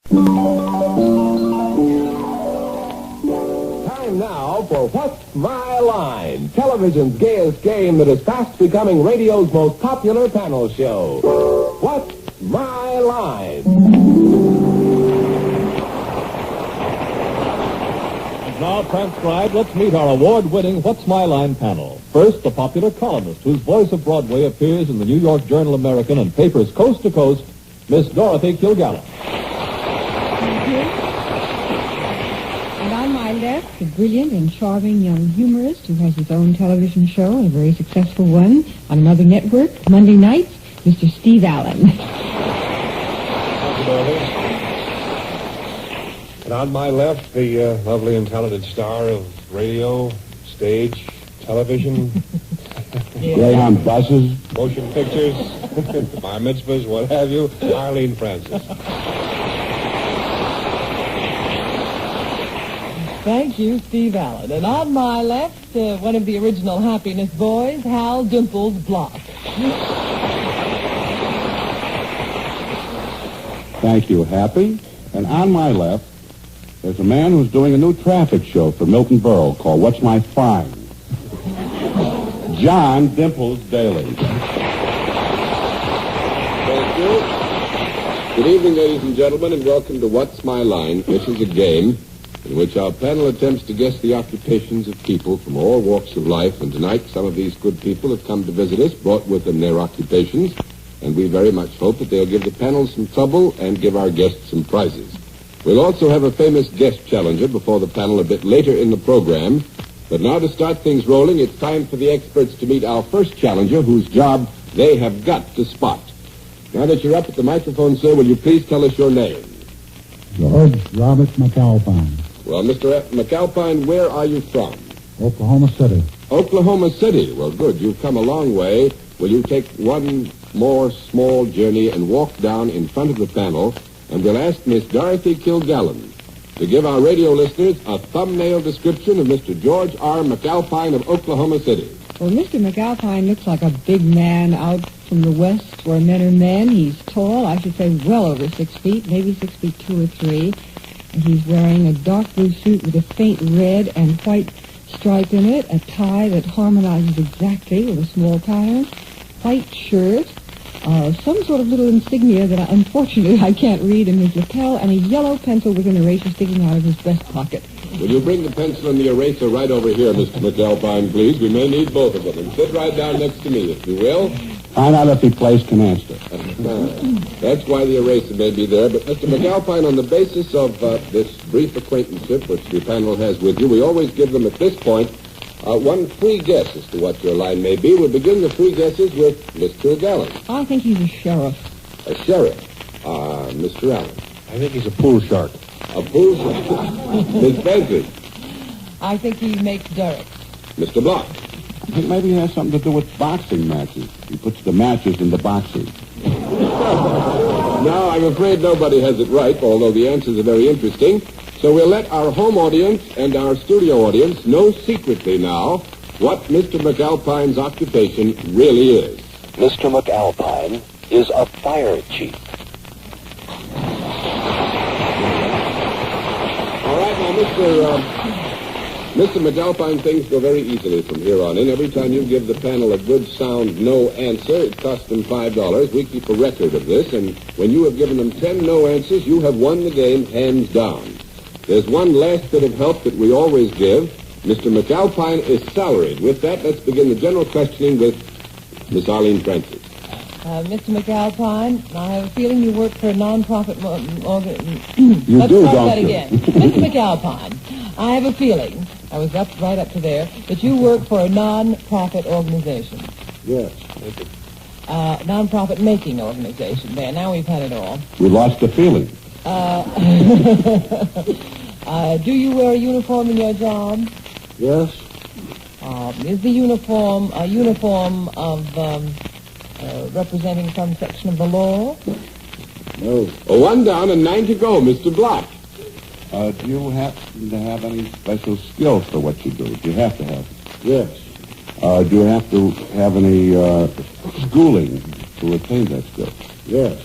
Time now for What's My Line, television's gayest game that is fast becoming radio's most popular panel show. What's My Line? Now transcribed, let's meet our award-winning What's My Line panel. First, the popular columnist whose voice of Broadway appears in the New York Journal-American and papers coast to coast, Miss Dorothy Kilgallen. Thank you. And on my left, a brilliant and charming young humorist who has his own television show, and a very successful one, on another network, Monday nights, Mr. Steve Allen. Thank you, Dorothy. And on my left, the lovely and talented star of radio, stage, television, Greyhound buses. motion pictures, bar mitzvahs, what have you, Arlene Francis. Thank you, Steve Allen. And on my left, one of the original Happiness Boys, Hal Dimples Block. Thank you, Happy. And on my left, there's a man who's doing a new traffic show for Milton Berle called What's My Fine? John Dimples Daly. Thank you. Good evening, ladies and gentlemen, and welcome to What's My Line. This is a game in which our panel attempts to guess the occupations of people from all walks of life. And tonight, some of these good people have come to visit us, brought with them their occupations, and we very much hope that they'll give the panel some trouble and give our guests some prizes. We'll also have a famous guest challenger before the panel a bit later in the program. But now to start things rolling, it's time for the experts to meet our first challenger, whose job they have got to spot. Now that you're up at the microphone, sir, will you please tell us your name? George Robert McAlpine, Well, Mr. McAlpine, where are you from? Oklahoma City. Oklahoma City. Well, good. You've come a long way. Will you take one more small journey and walk down in front of the panel, and we'll ask Miss Dorothy Kilgallen to give our radio listeners a thumbnail description of Mr. George R. McAlpine of Oklahoma City. Well, Mr. McAlpine looks like a big man out from the West where men are men. He's tall, I should say well over 6 feet, maybe 6 feet 2 or 3. And he's wearing a dark blue suit with a faint red and white stripe in it, a tie that harmonizes exactly with a small pattern, white shirt, some sort of little insignia that unfortunately I can't read in his lapel, and a yellow pencil with an eraser sticking out of his breast pocket. Will you bring the pencil and the eraser right over here, Mr. McAlpine, please? We may need both of them. And sit right down next to me, if you will. Find out if he plays canasta. That's why the eraser may be there. But, Mr. McAlpine, on the basis of this brief acquaintanceship which the panel has with you, we always give them at this point one free guess as to what your line may be. We'll begin the free guesses with Mr. Gallen. I think he's a sheriff. A sheriff. Mr. Allen. I think he's a pool shark. A pool shark. Miss Francis. I think he makes derricks. Mr. Block. I think maybe it has something to do with boxing matches. He puts the matches in the boxes. Now, I'm afraid nobody has it right, although the answers are very interesting. So we'll let our home audience and our studio audience know secretly now what Mr. McAlpine's occupation really is. Mr. McAlpine is a fire chief. All right, now, Mr. McAlpine, things go very easily from here on in. Every time you give the panel a good, sound no answer, it costs them $5. We keep a record of this, and when you have given them 10 no answers, you have won the game hands down. There's one last bit of help that we always give. Mr. McAlpine is salaried. With that, let's begin the general questioning with Miss Arlene Francis. Mr. McAlpine, I have a feeling you work for a non-profit organization. You Let's do, start don't that you? again. Mr. McAlpine, I have a feeling, I was right up to there, that you work for a non-profit organization. Yes. Non-profit making organization. There, now we've had it all. We lost the feeling. Do you wear a uniform in your job? Yes. Is the uniform a uniform of representing some section of the law? No. Oh, 1 down and 9 to go, Mr. Block. Do you happen to have any special skills for what you do? Do you have to have? Yes. Do you have to have any schooling to attain that skill? Yes.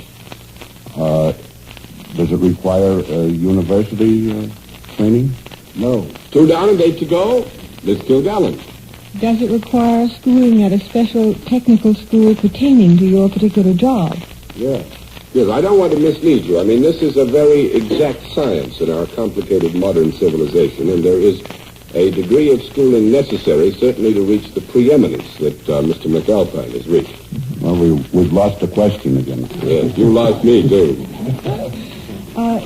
Does it require university training? No. 2 down and 8 to go. Miss Kilgallen. Does it require schooling at a special technical school pertaining to your particular job? Yes. Yes, I don't want to mislead you. I mean, this is a very exact science in our complicated modern civilization, and there is a degree of schooling necessary, certainly, to reach the preeminence that Mr. McAlpine has reached. Well, we've lost the question again. Yes, you lost me, too.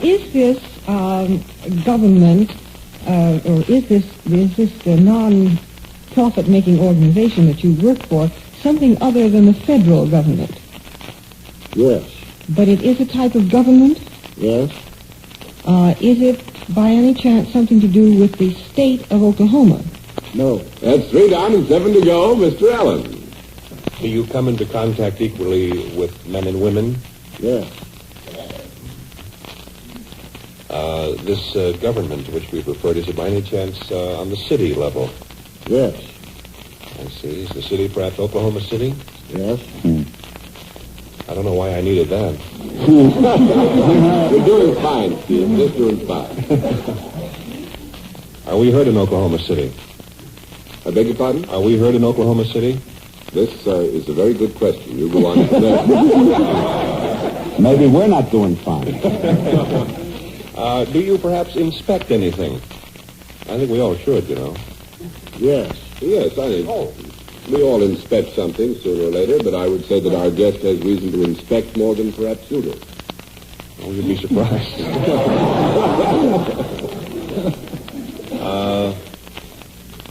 Is this government, or is this non-profit-making organization that you work for something other than the federal government? Yes. But it is a type of government? Yes. Is it, by any chance, something to do with the state of Oklahoma? No. That's 3 down and 7 to go, Mr. Allen. Do you come into contact equally with men and women? Yes. This government to which we've referred, is it by any chance on the city level? Yes. I see. Is the city perhaps Oklahoma City? Yes. I don't know why I needed that. You're doing fine, Steve. Just doing fine. Are we heard in Oklahoma City? I beg your pardon? Are we heard in Oklahoma City? This is a very good question. You go on from there. Maybe we're not doing fine. Do you perhaps inspect anything? I think we all should, you know. Yes. Yes, I think we all inspect something sooner or later, but I would say that our guest has reason to inspect more than perhaps you do. Oh, you'd be surprised.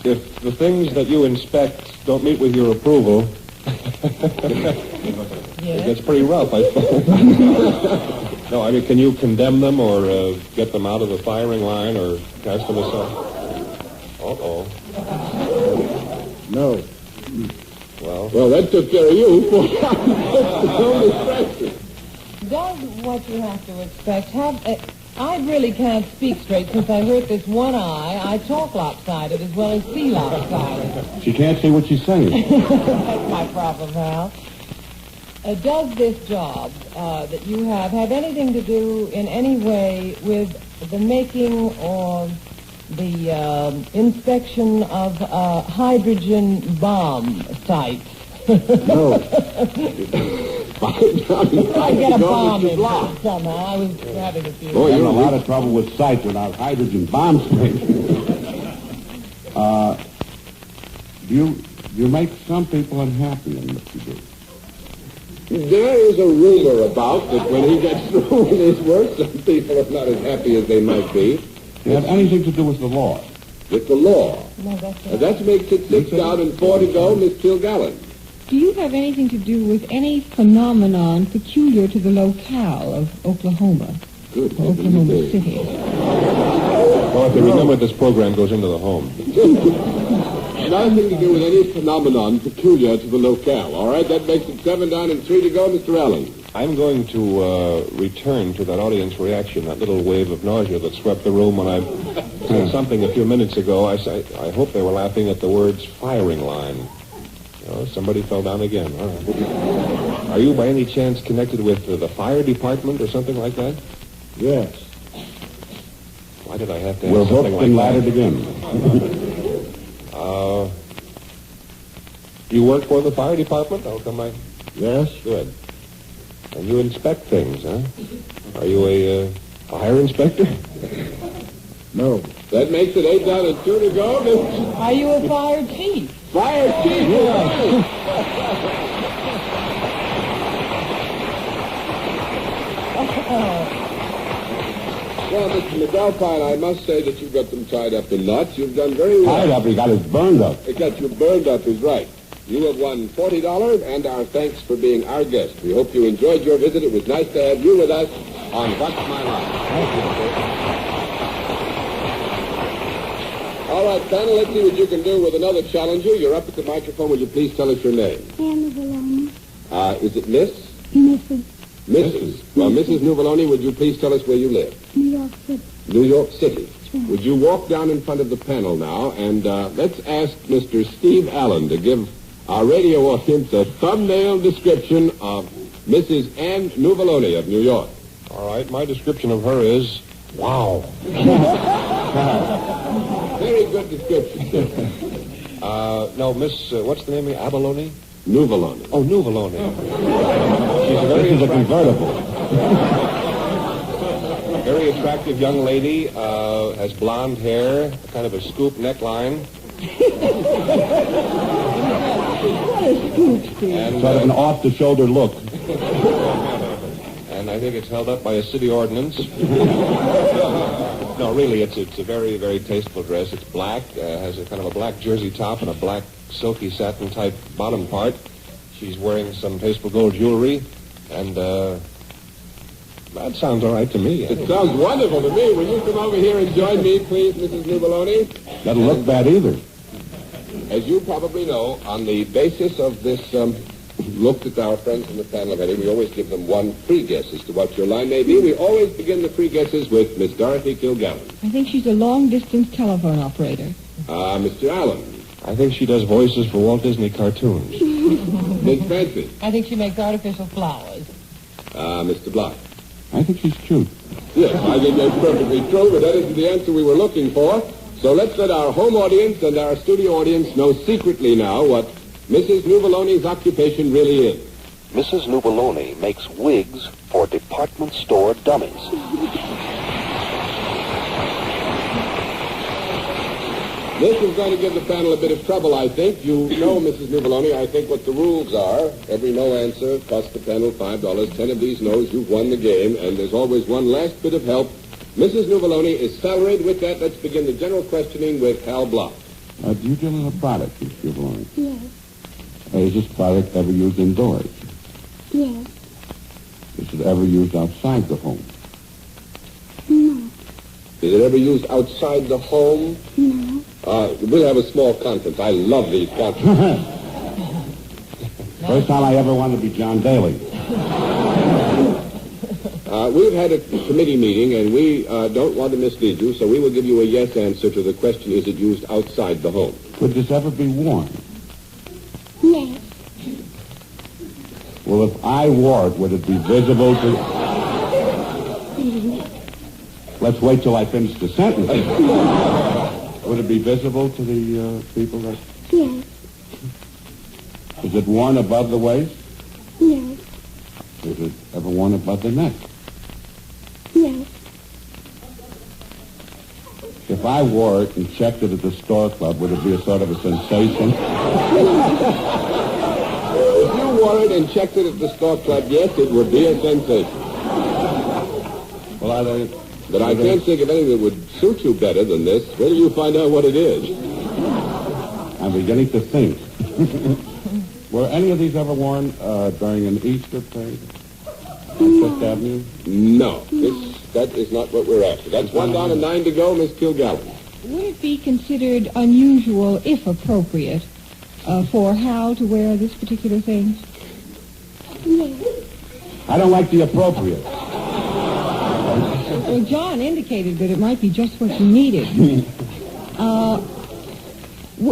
If the things that you inspect don't meet with your approval, it gets pretty rough, I suppose. No, I mean, can you condemn them or get them out of the firing line or cast them aside? Uh-oh. No. Well, that took care of you. Does what you have to expect have... I really can't speak straight since I hurt this one eye. I talk lopsided as well as see lopsided. She can't see what she's saying. That's my problem, Hal. Does this job that you have anything to do in any way with the making or the inspection of hydrogen bomb sites? No. I get a bomb in somehow. I was having a few. Boy, you're in a lot of trouble with sites without hydrogen bomb stations. You make some people unhappy in what you do. There is a rumor about that when he gets through with his work, some people are not as happy as they might be. Does it have anything to do with the law? With the law. No, that's And that makes it 6 down and 4 to go, Miss Kilgallen. Do you have anything to do with any phenomenon peculiar to the locale of Oklahoma, Good. Oklahoma City? Dorothy, remember this program goes into the home. Nothing to do with any phenomenon peculiar to the locale. All right, that makes it 7 down and 3 to go, Mr. Allen. I'm going to return to that audience reaction, that little wave of nausea that swept the room when I said something a few minutes ago. I hope they were laughing at the words firing line. Oh, somebody fell down again. All right. Are you by any chance connected with the fire department or something like that? Yes. Why did I have to We're have something hooked and like laddered that? again. You work for the fire department? How come I... Yes. Good. And you inspect things, huh? Are you a fire inspector? No. That makes it 8 down and 2 to go. Are you a fire chief? Fire chief. Well, Mr. McAlpine, I must say that you've got them tied up in knots. You've done very well. Tied up, he got us burned up. It got you burned up is right. You have won $40, and our thanks for being our guest. We hope you enjoyed your visit. It was nice to have you with us on What's My Line. Thank you. All right, panel, let's see what you can do with another challenger. You're up at the microphone. Will you please tell us your name? Anna Valoni. Is it Miss? Mrs. Mrs. Well, Mrs. Nuvoloni, would you please tell us where you live? New York City. New York City. Would you walk down in front of the panel now, and let's ask Mr. Steve Allen to give our radio audience a thumbnail description of Mrs. Ann Nuvoloni of New York. All right, my description of her is, wow. Very good description, sir. No, Miss, what's the name of Abalone? Nuvolone. Oh, Nuvolone. She's a very This is a convertible. very attractive young lady, has blonde hair, kind of a scoop neckline. And, Sort of an off-the-shoulder look. and I think it's held up by a city ordinance. No, really, it's a very, very tasteful dress. It's black, has a kind of a black jersey top and a black silky satin type bottom part. She's wearing some tasteful gold jewelry, and that sounds all right to me. It sounds wonderful to me. Will you come over here and join me, please, Mrs. Nuvolone? Doesn't look bad either. As you probably know, on the basis of this look that our friends in the panel have had, we always give them one free guess as to what your line may be. We always begin the free guesses with Miss Dorothy Kilgallen. I think she's a long-distance telephone operator. Mr. Allen. I think she does voices for Walt Disney cartoons. Miss Francis. I think she makes artificial flowers. Mr. Block. I think she's cute. Yes, I think that's perfectly true, but that isn't the answer we were looking for. So let's let our home audience and our studio audience know secretly now what Mrs. Nuvolone's occupation really is. Mrs. Nuvolone makes wigs for department store dummies. This is going to give the panel a bit of trouble, I think. You know, Mrs. Nuvolone, I think what the rules are. Every no answer costs the panel $5. 10 of these no's, you've won the game, and there's always one last bit of help. Mrs. Nuvolone is salaried. With that, let's begin the general questioning with Hal Block. Do you deal in a product, Miss Giovanni? Yes. Is this product ever used indoors? Yes. Is it ever used outside the home? No. Is it ever used outside the home? No. We'll have a small conference. I love these conferences. First time I ever wanted to be John Daly. We've had a committee meeting, and we don't want to mislead you, so we will give you a yes answer to the question, is it used outside the home? Could this ever be worn? Yes. Well, if I wore it, would it be visible to... Let's wait till I finish the sentence. Would it be visible to the people that... Yes. Is it worn above the waist? Yes. Is it ever worn above the neck? Yes. If I wore it and checked it at the store club, would it be a sort of a sensation? If you wore it and checked it at the store club, yes, it would be a sensation. Well, But I can't think of anything that would suit you better than this. Wait till you find out what it is. I'm beginning to think. Were any of these ever worn during an Easter parade on Fifth Avenue? No. That is not what we're after. That's 1 down and 9 to go, Miss Kilgallen. Would it be considered unusual, if appropriate, for Hal to wear this particular thing? Yes. I don't like the appropriate. Well, John indicated that it might be just what you needed.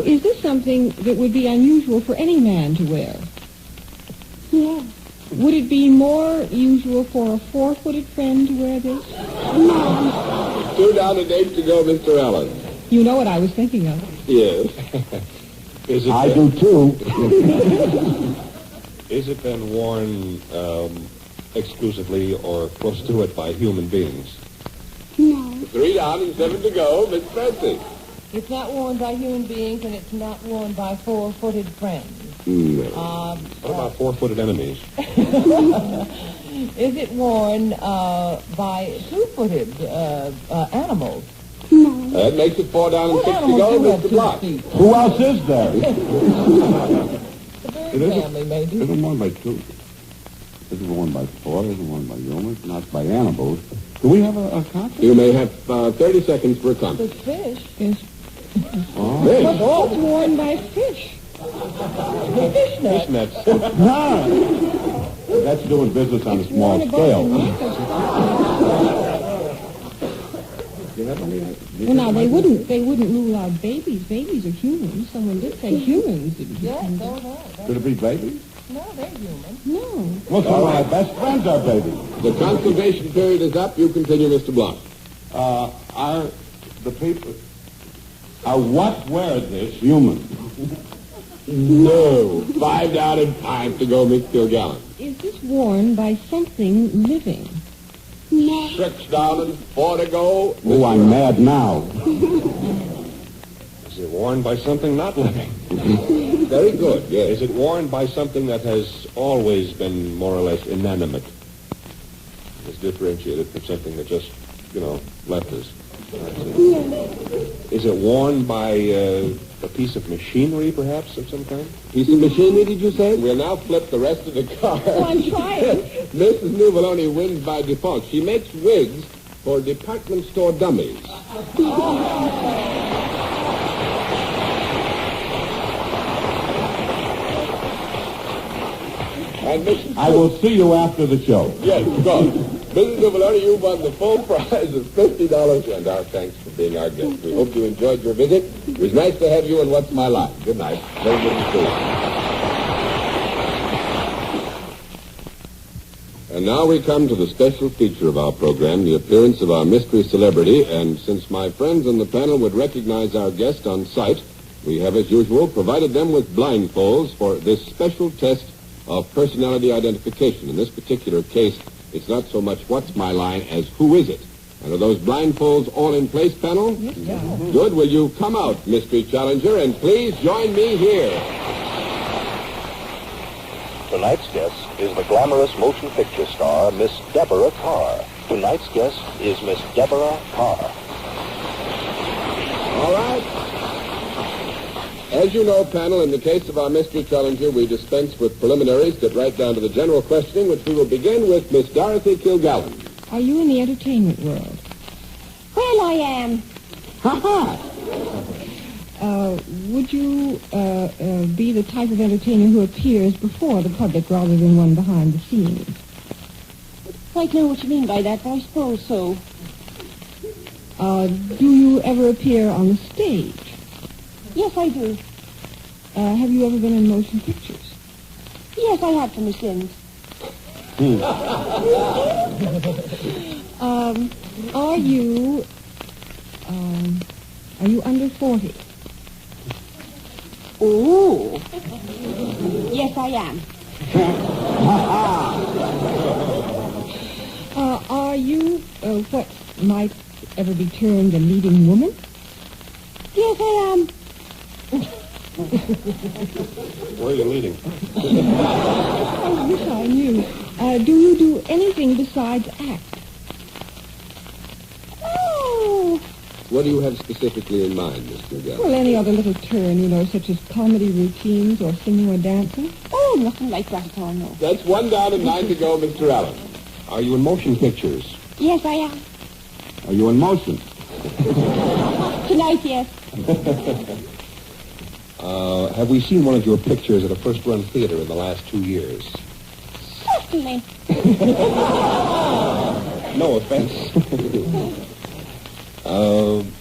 Is this something that would be unusual for any man to wear? Yes. Would it be more usual for a four-footed friend to wear this? No. 2 down and 8 to go, Mr. Allen. You know what I was thinking of. Yes. Is it I do too. Is it then worn exclusively or close to it by human beings? No. 3 down and 7 to go, Miss Francis. It's not worn by human beings, and it's not worn by four-footed friends. No. What about 4-footed enemies? Is it worn by two-footed animals? No. That makes it 4 down and What 6 to animals go, do have Mr. 2 Block. feet? Who else is there? The bird It isn't- family, maybe. Isn't worn by two. Isn't worn by 4, isn't worn by humans, not by animals. Do we have a concept? You may have 30 seconds for a comment. The fish. Is Oh. Fish. what's worn by fish? The fish net. Fish nets. No. That's doing business on a small Worn above the scale. neck of- Do you have any? Well, now they wouldn't rule out babies. Babies are humans. Someone did say humans. Yes, oh no. Could it be babies? No, they're human. No. Well, some of my best friends are babies. The conservation period is up. You continue, Mr. Block. Are the people... Are what wear this human? No. 5 down and 5 to go, Miss Kilgallen. Is this worn by something living? No. 6 down and 4 to go. Oh, I'm mad now. Is it worn by something not living? Very good, yes. Is it worn by something that has always been more or less inanimate? Is differentiated from something that just, left us? Is it worn by a piece of machinery, perhaps, of some kind? Piece of machinery, did you say? We'll now flip the rest of the card. Oh, I'm trying. Mrs. Nuvoloni wins by default. She makes wigs for department store dummies. And Mrs. I will see you after the show. Yes, go. Mrs. Nuvoloni, you won the full prize of $50, and our thanks for being our guest. We hope you enjoyed your visit. It was nice to have you in What's My Line. Good night. Very good to see you. And now we come to the special feature of our program, the appearance of our mystery celebrity. And since my friends on the panel would recognize our guest on sight, we have, as usual, provided them with blindfolds for this special test of personality identification. In this particular case, it's not so much what's my line as who is it. And are those blindfolds all in place, panel? Yes, sir. Good. Will you come out, mystery challenger, and please join me here. Tonight's guest is the glamorous motion picture star, Miss Deborah Carr. Tonight's guest is Miss Deborah Carr. All right. As you know, panel, in the case of our mystery challenger, we dispense with preliminaries, get right down to the general questioning, which we will begin with Miss Dorothy Kilgallen. Are you in the entertainment world? Well, I am. Ha-ha! Would you be the type of entertainer who appears before the public rather than one behind the scenes? I don't know what you mean by that, but I suppose so. Do you ever appear on the stage? Yes, I do. Have you ever been in motion pictures? Yes, I have for my sins. Are you under 40? Oh. Yes, I am. Are you what might ever be termed a leading woman? Yes, I am. Where are you leading? I wish I knew. Do you do anything besides act? Oh. What do you have specifically in mind, Miss Kilgallen? Well, any other little turn, such as comedy routines or singing or dancing? Oh, nothing like that at all, no. That's 1 down and 9 to go, Mr. Allen. Are you in motion pictures? Yes, I am. Are you in motion? Tonight, yes. Have we seen one of your pictures at a first-run theater in the last 2 years? Certainly. No offense.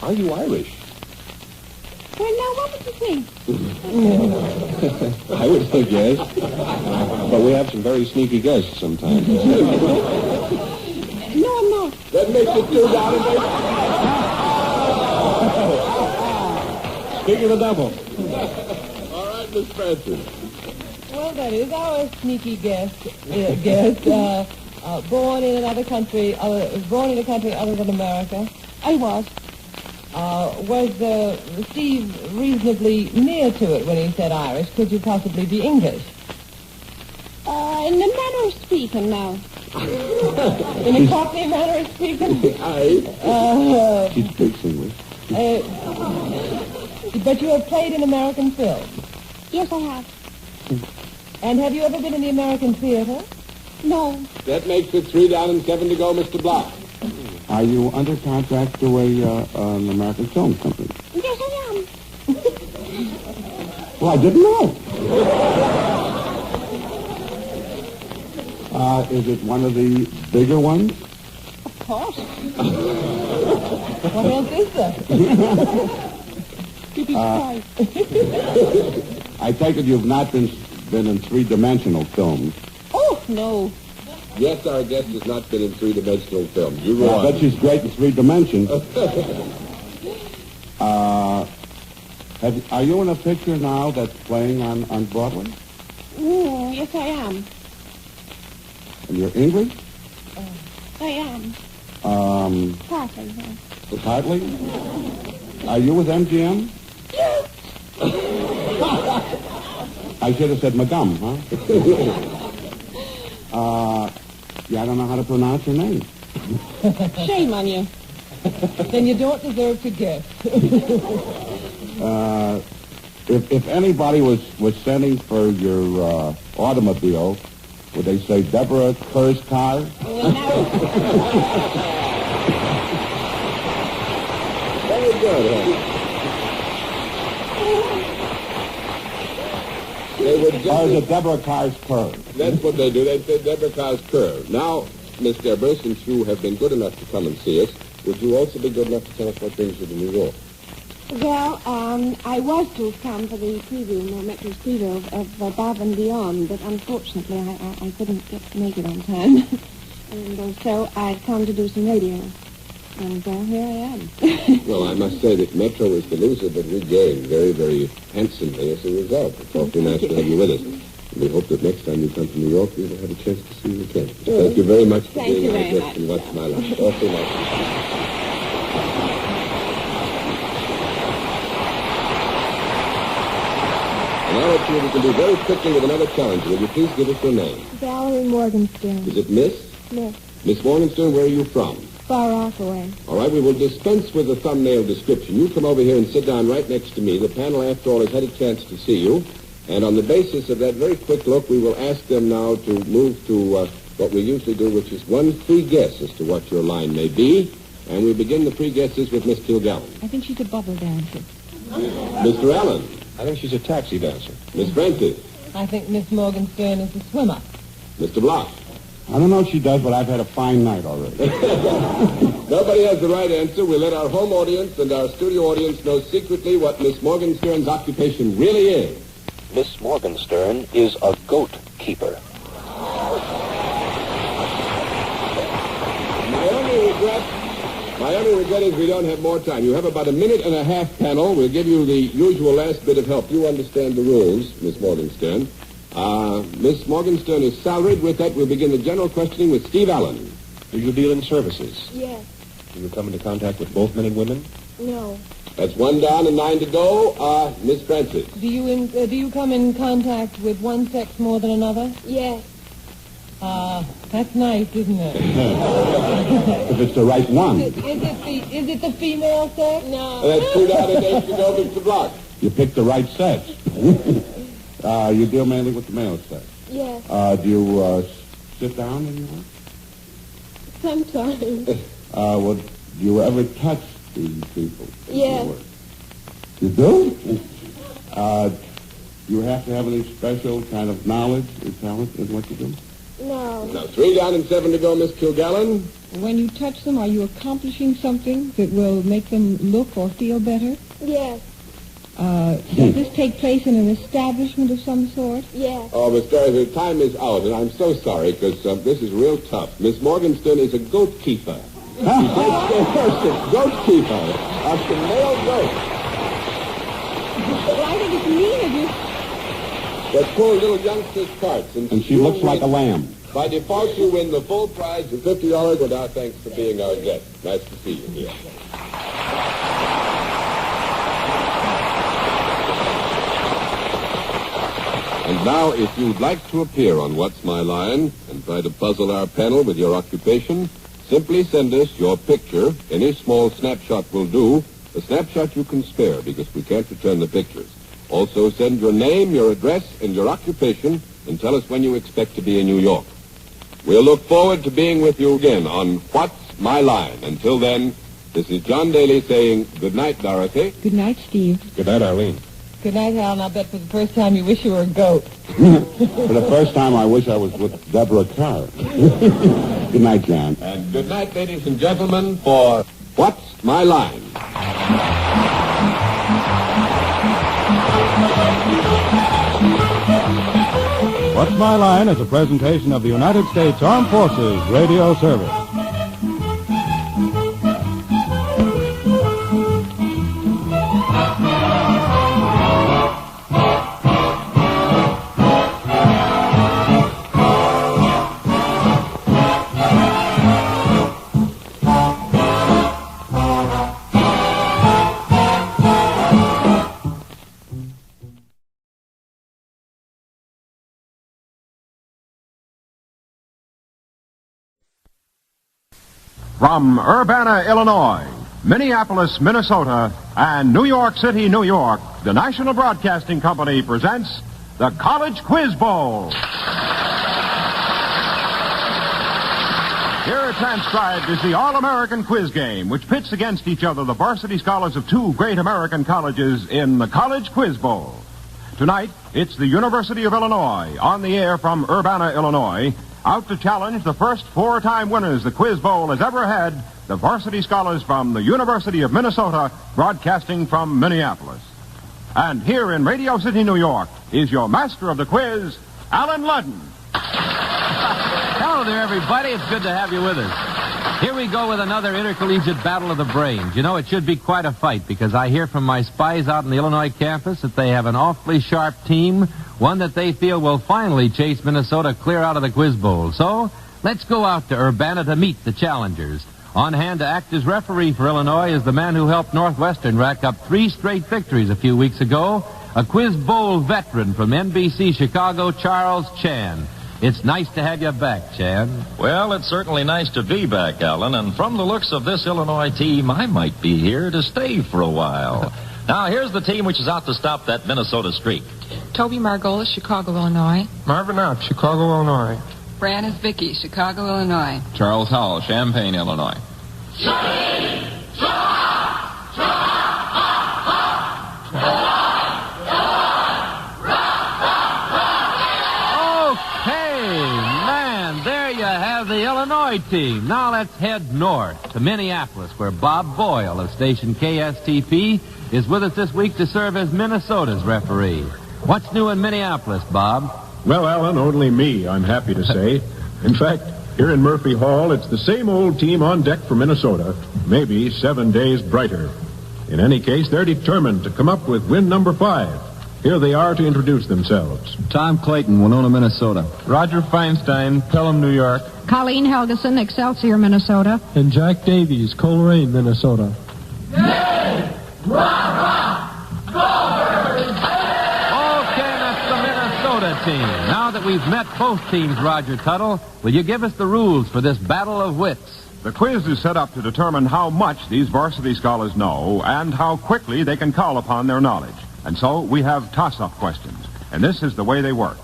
Are you Irish? Well, now, what would you think? I would think yes. But we have some very sneaky guests sometimes. No, I'm not. That makes it 2 down and 8. Speak of the devil. All right, Miss Francis. Well, that is our sneaky guest, born in another country, born in a country other than America. I was. Was Steve reasonably near to it when he said Irish? Could you possibly be English? In the manner of speaking now. In a Cockney manner of speaking? She speaks English. But you have played in American film. Yes, I have. And have you ever been in the American theater? No. That makes it 3 down and 7 to go, Mr. Block. Are you under contract to an American film company? Yes, I am. Well, I didn't know. Is it one of the bigger ones? Of course. What else is there? You'd be surprised. I take it you've not been been in three-dimensional films. Oh, no. Yes, our guest has not been in three-dimensional films. You go I on. bet she's great in three dimensions. Are you in a picture now that's playing on Broadway? Yes, I am. And you're English? I am. Partly, yes. Partly? Are you with MGM? Yes. I should have said Madame, huh? Yeah, I don't know how to pronounce your name. Shame on you. Then you don't deserve to guess. If anybody was sending for your automobile, would they say Deborah Kerr's car? Very good, huh? They would just... Or is it Deborah Carr's curve? That's what they do. They say Deborah Carr's curve. Now, Miss Deborah, since you have been good enough to come and see us, would you also be good enough to tell us what brings you to New York? Well, I was to come for the preview, Metro's preview of Above and Beyond, but unfortunately I couldn't make it on time. And so I've come to do some radio. And here I am. Well, I must say that Metro was the loser, but we gained very, very handsomely as a result. It's awfully nice to have you with us. And we hope that next time you come to New York, we will have a chance to see you again. Thank you very much for being our guest in What's My Life. Awfully nice. And now let's see if we can do very quickly with another challenge. Will you please give us your name? Valerie Morgenstern. Is it Miss? Miss. Miss Morgenstern, where are you from? Far Rockaway. All right, we will dispense with the thumbnail description. You come over here and sit down right next to me. The panel, after all, has had a chance to see you. And on the basis of that very quick look, we will ask them now to move to what we usually do, which is one free guess as to what your line may be. And we begin the free guesses with Miss Kilgallen. I think she's a bubble dancer. Mr. Allen. I think she's a taxi dancer. Miss Francis. I think Miss Morgenstern is a swimmer. Mr. Block. I don't know if she does, but I've had a fine night already. Nobody has the right answer. We'll let our home audience and our studio audience know secretly what Miss Morgenstern's occupation really is. Miss Morgenstern is a goat keeper. My only regret is we don't have more time. You have about a minute and a half panel. We'll give you the usual last bit of help. You understand the rules, Miss Morgenstern. Miss Morgenstern is salaried. With that, we'll begin the general questioning with Steve Allen. Do you deal in services? Yes. Do you come into contact with both men and women? No. That's 1 down and 9 to go. Miss Francis. Do you come in contact with one sex more than another? Yes. That's nice, isn't it? If it's the right one. Is it the female sex? No. That's 2 down and 8 to go, Mr. Block. You picked the right sex. You deal mainly with the male sex. Yes. Do you sit down in your work? Sometimes. Do you ever touch these people? in your Yes. work? You do? Do you have to have any special kind of knowledge or talent in what you do? No. Now, 3 down and 7 to go, Miss Kilgallen. When you touch them, are you accomplishing something that will make them look or feel better? Yes. Does this take place in an establishment of some sort? Yes. Oh, Miss Dorothy, time is out, and I'm so sorry, because this is real tough. Miss Morgenstern is a goat keeper. Goat keeper of some male goats. Well, I think it's mean of you. That poor little youngster's carts. And she looks like a lamb. By default, you win the full prize of $50. And our thanks for being our guest. Nice to see you here. And now, if you'd like to appear on What's My Line and try to puzzle our panel with your occupation, simply send us your picture. Any small snapshot will do. A snapshot you can spare because we can't return the pictures. Also, send your name, your address, and your occupation, and tell us when you expect to be in New York. We'll look forward to being with you again on What's My Line. Until then, this is John Daly saying good night, Dorothy. Good night, Steve. Good night, Arlene. Good night, Alan. I'll bet for the first time you wish you were a goat. For the first time, I wish I was with Deborah Carr. Good night, John. And good night, ladies and gentlemen, for What's My Line? Thank you. What's My Line is a presentation of the United States Armed Forces Radio Service. From Urbana, Illinois, Minneapolis, Minnesota, and New York City, New York, the National Broadcasting Company presents the College Quiz Bowl. Here transcribed is the All-American Quiz Game, which pits against each other the varsity scholars of two great American colleges in the College Quiz Bowl. Tonight, it's the University of Illinois, on the air from Urbana, Illinois, out to challenge the first four-time winners the Quiz Bowl has ever had, the varsity scholars from the University of Minnesota, broadcasting from Minneapolis. And here in Radio City, New York, is your master of the quiz, Alan Ludden. Hello there, everybody. It's good to have you with us. Here we go with another intercollegiate battle of the brains. You know, it should be quite a fight, because I hear from my spies out on the Illinois campus that they have an awfully sharp team, one that they feel will finally chase Minnesota clear out of the Quiz Bowl. So, let's go out to Urbana to meet the challengers. On hand to act as referee for Illinois is the man who helped Northwestern rack up 3 straight victories a few weeks ago, a Quiz Bowl veteran from NBC Chicago, Charles Chan. It's nice to have you back, Chan. Well, it's certainly nice to be back, Alan, and from the looks of this Illinois team, I might be here to stay for a while. Now, here's the team which is out to stop that Minnesota streak. Toby Margolis, Chicago, Illinois. Marvin Knox, Chicago, Illinois. Brannis Vicky, Chicago, Illinois. Charles Howell, Champaign, Illinois. The Illinois team. Now let's head north to Minneapolis, where Bob Boyle of station KSTP is with us this week to serve as Minnesota's referee. What's new in Minneapolis, Bob? Well, Alan, only me, I'm happy to say. In fact, here in Murphy Hall, it's the same old team on deck for Minnesota, maybe 7 days brighter. In any case, they're determined to come up with win number 5. Here they are to introduce themselves. Tom Clayton, Winona, Minnesota. Roger Feinstein, Pelham, New York. Colleen Helgeson, Excelsior, Minnesota. And Jack Davies, Coleraine, Minnesota. Okay, that's the Minnesota team. Now that we've met both teams, Roger Tuttle, will you give us the rules for this battle of wits? The quiz is set up to determine how much these varsity scholars know and how quickly they can call upon their knowledge. And so we have toss-up questions. And this is the way they work.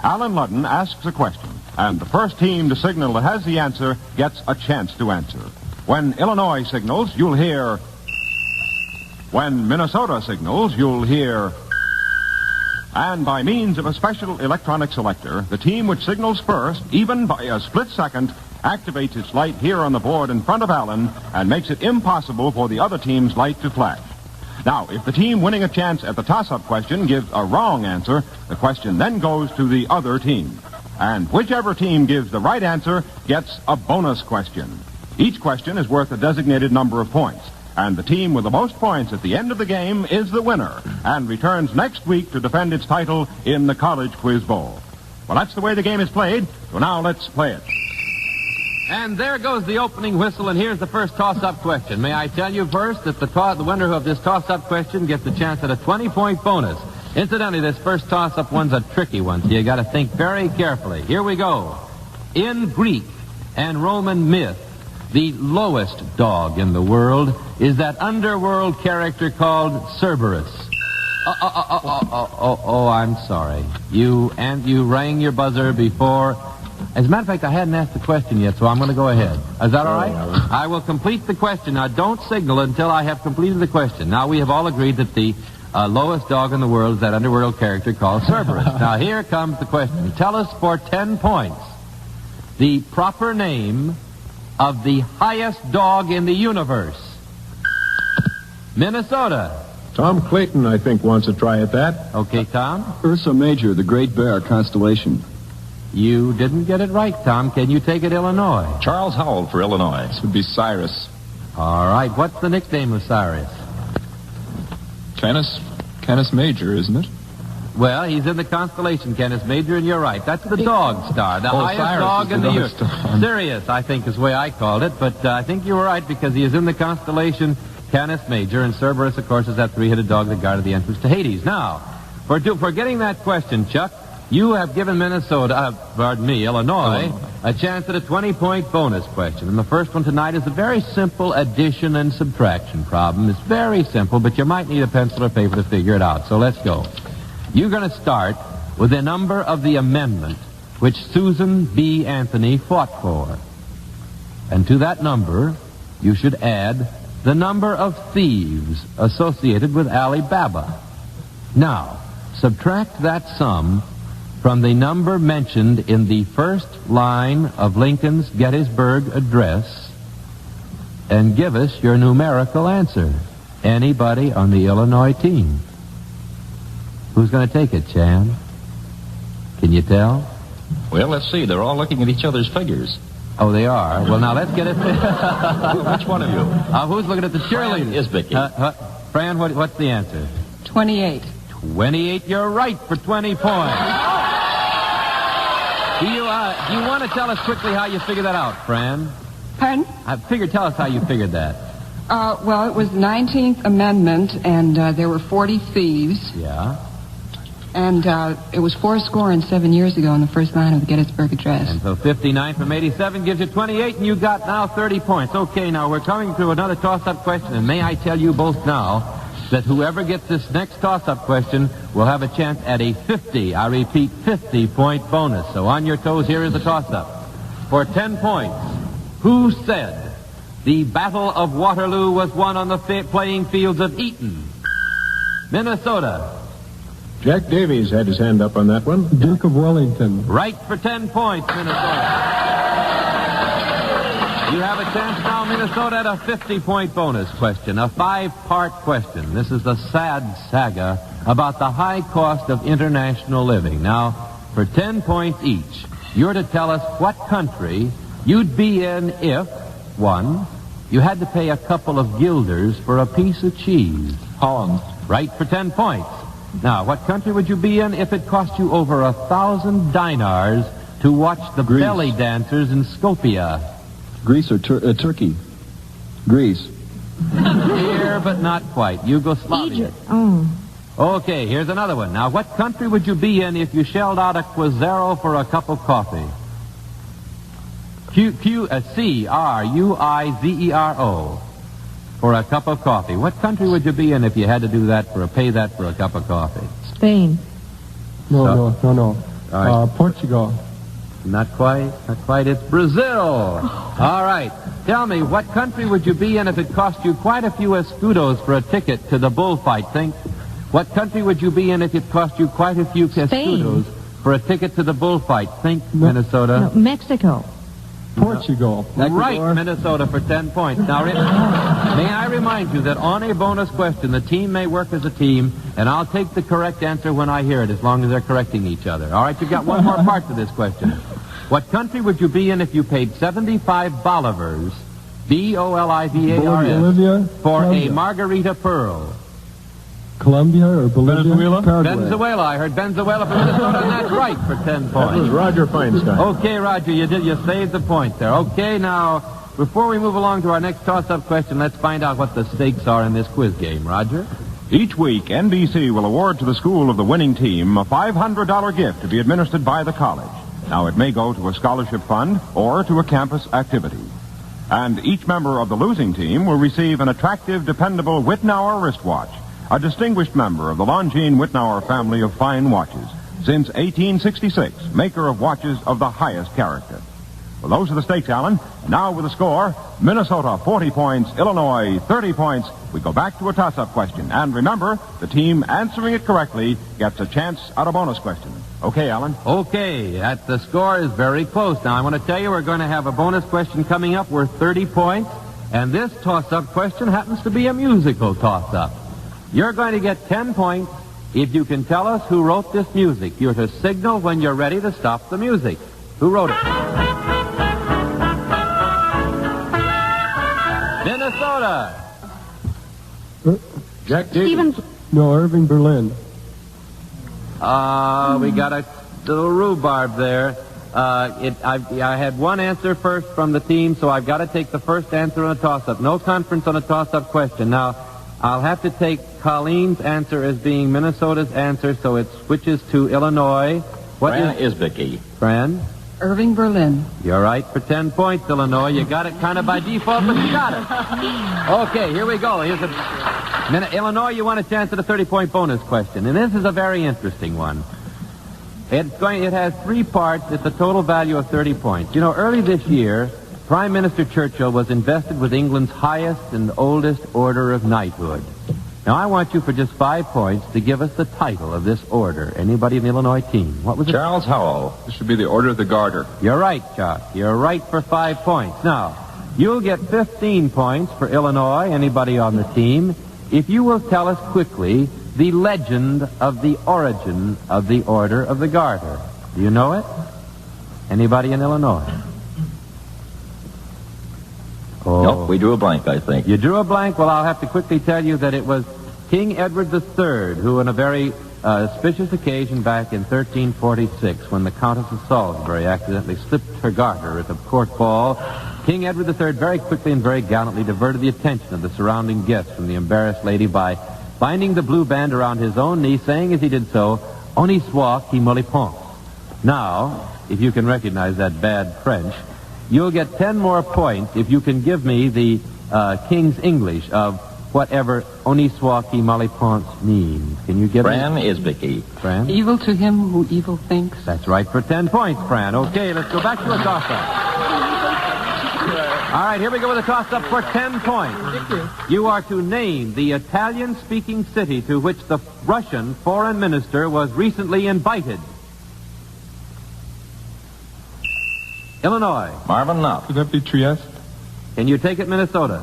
Alan Ludden asks a question, and the first team to signal that has the answer gets a chance to answer. When Illinois signals, you'll hear. When Minnesota signals, you'll hear. And by means of a special electronic selector, the team which signals first, even by a split second, activates its light here on the board in front of Alan and makes it impossible for the other team's light to flash. Now, if the team winning a chance at the toss-up question gives a wrong answer, the question then goes to the other team. And whichever team gives the right answer gets a bonus question. Each question is worth a designated number of points. And the team with the most points at the end of the game is the winner and returns next week to defend its title in the College Quiz Bowl. Well, that's the way the game is played, so now let's play it. And there goes the opening whistle, and here's the first toss-up question. May I tell you first that the winner of this toss-up question gets a chance at a 20-point bonus. Incidentally, this first toss-up one's a tricky one, so you got to think very carefully. Here we go. In Greek and Roman myth, the lowest dog in the world is that underworld character called Cerberus. Oh, I'm sorry. You rang your buzzer before. As a matter of fact, I hadn't asked the question yet, so I'm going to go ahead. Is that all right? I will complete the question. Now, don't signal until I have completed the question. Now, we have all agreed that the lowest dog in the world is that underworld character called Cerberus. Now, here comes the question. Tell us for 10 points the proper name of the highest dog in the universe. Minnesota. Tom Clayton, I think, wants a try at that. Okay, Tom. Ursa Major, the Great Bear constellation. You didn't get it right, Tom. Can you take it, Illinois? Charles Howell for Illinois. This would be Cyrus. All right. What's the nickname of Cyrus? Canis Major, isn't it? Well, he's in the constellation Canis Major, and you're right. That's the dog star, the highest Cyrus dog is in the the dog universe. star. Sirius, I think, is the way I called it, but I think you were right because he is in the constellation Canis Major, and Cerberus, of course, is that three-headed dog that guarded the entrance to Hades. Now, for getting that question, Chuck, you have given Illinois, a chance at a 20-point bonus question. And the first one tonight is a very simple addition and subtraction problem. It's very simple, but you might need a pencil or paper to figure it out. So let's go. You're going to start with the number of the amendment which Susan B. Anthony fought for. And to that number, you should add the number of thieves associated with Ali Baba. Now, subtract that sum from the number mentioned in the first line of Lincoln's Gettysburg Address and give us your numerical answer. Anybody on the Illinois team? Who's going to take it, Chan? Can you tell? Well, let's see. They're all looking at each other's figures. Oh, they are? Well, now let's get it. Which one of you? Who's looking at the cheerleaders? Is Vicky. Fran, what's the answer? 28. 28, you're right for 20 points. Do you want to tell us quickly how you figured that out, Fran? Pardon? Tell us how you figured that. Well, it was the 19th Amendment, and there were 40 thieves. Yeah. And it was 7 years ago in the first line of the Gettysburg Address. And so 59 from 87 gives you 28, and you got now 30 points. Okay, now we're coming to another toss-up question, and may I tell you both now that whoever gets this next toss-up question will have a chance at a 50-point bonus. So on your toes, here is the toss-up. For 10 points, who said the Battle of Waterloo was won on the playing fields of Eton, Minnesota? Jack Davies had his hand up on that one. Duke of Wellington. Right for 10 points, Minnesota. You have a chance now, Minnesota, at a 50-point bonus question, a 5-part question. This is the sad saga about the high cost of international living. Now, for 10 points each, you're to tell us what country you'd be in if, 1, you had to pay a couple of guilders for a piece of cheese. Holland. Right for 10 points. Now, what country would you be in if it cost you over 1,000 dinars to watch the belly dancers in Skopje? Greece or Turkey? Greece. Here, but not quite. Yugoslavia. Egypt. Oh. Okay, here's another one. Now, what country would you be in if you shelled out a Quizero for a cup of coffee? C-R-U-I-Z-E-R-O. For a cup of coffee. What country would you be in if you had to do that pay that for a cup of coffee? Spain. No. right. Portugal. Not quite. It's Brazil. All right. Tell me, what country would you be in if it cost you quite a few escudos for a ticket to the bullfight? Think. What country would you be in if it cost you quite a few escudos for a ticket to the bullfight? Think, Minnesota. No, Mexico. Portugal. Right, Minnesota for 10 points. Now, may I remind you that on a bonus question, the team may work as a team, and I'll take the correct answer when I hear it, as long as they're correcting each other. All right, you've got one more part to this question. What country would you be in if you paid 75 bolivars, B-O-L-I-V-A-R-S, Bolivia, for Colombia. a margarita pearl? Colombia or Bolivia? Venezuela? Paraguay. Venezuela. I heard Venezuela from Minnesota, and that's right for 10 points. That was Roger Feinstein. Okay, Roger, you saved the point there. Okay, now, before we move along to our next toss-up question, let's find out what the stakes are in this quiz game. Roger? Each week, NBC will award to the school of the winning team a $500 gift to be administered by the college. Now, it may go to a scholarship fund or to a campus activity. And each member of the losing team will receive an attractive, dependable Wittnauer wristwatch, a distinguished member of the Longines Wittnauer family of fine watches, since 1866, maker of watches of the highest character. Well, those are the stakes, Alan. And now with the score, Minnesota 40 points, Illinois 30 points. We go back to a toss-up question. And remember, the team answering it correctly gets a chance at a bonus question. Okay, Alan? Okay, the score is very close. Now, I want to tell you we're going to have a bonus question coming up worth 30 points. And this toss-up question happens to be a musical toss-up. You're going to get 10 points If you can tell us who wrote this music, you're to signal when you're ready to stop the music. Who wrote it? Minnesota. Jack Stevens. No, Irving Berlin. We got a little rhubarb there. I had one answer first from the team, so I've got to take the first answer on a toss-up. No conference on a toss-up question. Now, I'll have to take Colleen's answer as being Minnesota's answer, so it switches to Illinois. Fran Isbicki. Fran? Irving Berlin. You're right for 10 points, Illinois. You got it kind of by default, but you got it. Okay, here we go. Here's Illinois, you want a chance at a 30-point bonus question, and this is a very interesting one. It has 3 parts. It's a total value of 30 points. You know, early this year, Prime Minister Churchill was invested with England's highest and oldest order of knighthood. Now, I want you for just 5 points to give us the title of this order. Anybody in the Illinois team? What was it? Charles Howell. This should be the Order of the Garter. You're right, Chuck. You're right for 5 points. Now, you'll get 15 points for Illinois, anybody on the team, if you will tell us quickly the legend of the origin of the Order of the Garter. Do you know it? Anybody in Illinois? Oh. Nope, we drew a blank, I think. You drew a blank? Well, I'll have to quickly tell you that it was King Edward III, who on a very auspicious occasion back in 1346, when the Countess of Salisbury accidentally slipped her garter at a court ball, King Edward III very quickly and very gallantly diverted the attention of the surrounding guests from the embarrassed lady by binding the blue band around his own knee, saying as he did so, "Honi soit qui me le pense." Now, if you can recognize that bad French, you'll get 10 more points if you can give me the King's English of whatever "Honi soit qui me le pense" means. Can you give Fran me? Isbicki. Fran? Evil to him who evil thinks. That's right for 10 points, Fran. Okay, let's go back to a toss-up. All right, here we go with a toss-up for 10 points. You are to name the Italian-speaking city to which the Russian foreign minister was recently invited. Illinois. Marvin Knopf. Could that be Trieste? Can you take it, Minnesota?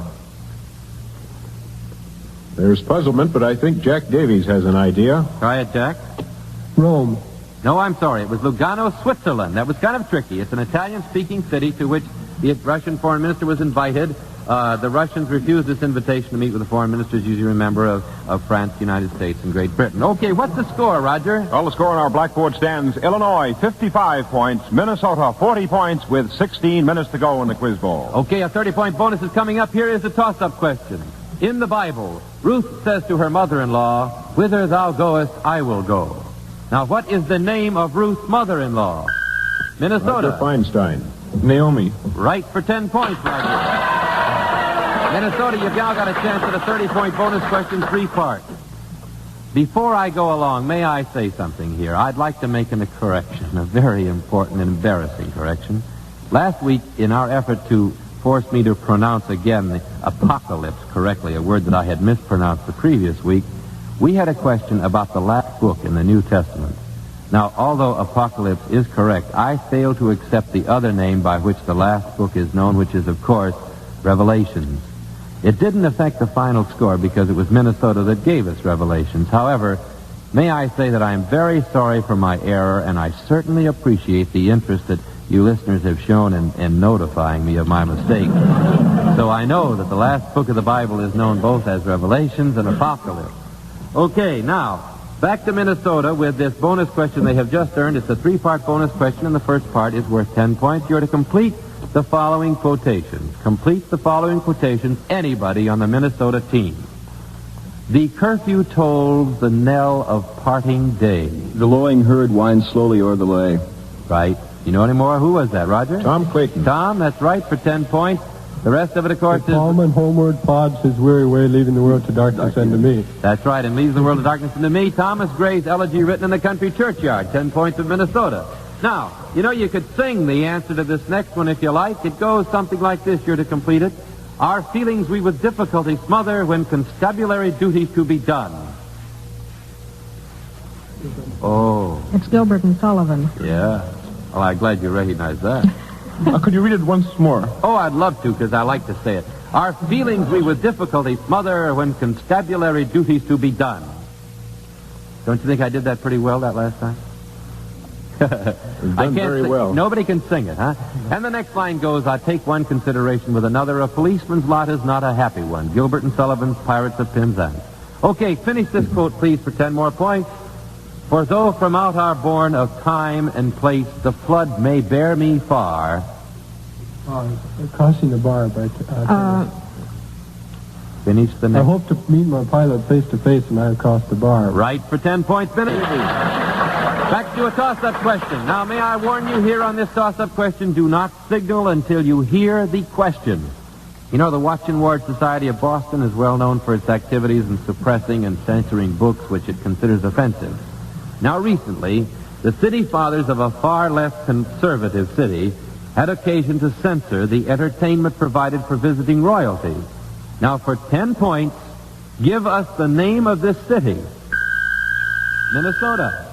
There's puzzlement, but I think Jack Davies has an idea. Try it, Jack. Rome. No, I'm sorry. It was Lugano, Switzerland. That was kind of tricky. It's an Italian-speaking city to which the Russian foreign minister was invited. The Russians refused this invitation to meet with the foreign ministers, as you remember, of France, the United States, and Great Britain. Okay, what's the score, Roger? Well, the score on our blackboard stands Illinois 55 points, Minnesota 40 points with 16 minutes to go in the quiz bowl. Okay, a 30-point bonus is coming up. Here is the toss-up question. In the Bible, Ruth says to her mother-in-law, "Whither thou goest, I will go." Now, what is the name of Ruth's mother-in-law? Minnesota. Dr. Feinstein. Naomi. Right for 10 points, Roger. Minnesota, you've now got a chance at a 30-point bonus question, 3 parts. Before I go along, may I say something here? I'd like to make a correction, a very important and embarrassing correction. Last week, in our effort to force me to pronounce again the apocalypse correctly, a word that I had mispronounced the previous week, we had a question about the last book in the New Testament. Now, although apocalypse is correct, I fail to accept the other name by which the last book is known, which is, of course, Revelations. It didn't affect the final score because it was Minnesota that gave us Revelations. However, may I say that I am very sorry for my error, and I certainly appreciate the interest that you listeners have shown in notifying me of my mistake. So I know that the last book of the Bible is known both as Revelations and Apocalypse. Okay, now, back to Minnesota with this bonus question they have just earned. It's a 3-part bonus question, and the first part is worth 10 points. You're to complete the following quotations. Complete the following quotations, anybody on the Minnesota team. The curfew tolls the knell of parting day. The lowing herd winds slowly o'er the lay. Right. You know any more? Who was that, Roger? Tom Clayton. Tom, that's right, for 10 points. The rest of it, of course, is... Paulman homeward pods his weary way, leaving the world to darkness and to me. That's right, and leaves the world of darkness and to me. Thomas Gray's elegy written in the country churchyard, 10 points of Minnesota. Now, you know, you could sing the answer to this next one if you like. It goes something like this. You're to complete it. Our feelings we with difficulty smother when constabulary duties to be done. Oh. It's Gilbert and Sullivan. Yeah. Well, I'm glad you recognize that. Could you read it once more? Oh, I'd love to, because I like to say it. Our feelings we with difficulty smother when constabulary duties to be done. Don't you think I did that pretty well that last time? Done very well. Nobody can sing it, huh? And the next line goes, I take one consideration with another. A policeman's lot is not a happy one. Gilbert and Sullivan's Pirates of Penzance. Okay, finish this quote, please, for 10 more points. For though from out our bourne of time and place the flood may bear me far. Crossing the bar by... Finish the next... I hope to meet my pilot face to face and I have crossed the bar. Right for 10 points. Finish. Back to a toss-up question. Now, may I warn you here on this toss-up question, do not signal until you hear the question. You know, the Watch and Ward Society of Boston is well known for its activities in suppressing and censoring books which it considers offensive. Now, recently, the city fathers of a far less conservative city had occasion to censor the entertainment provided for visiting royalty. Now, for 10 points, give us the name of this city. Minnesota.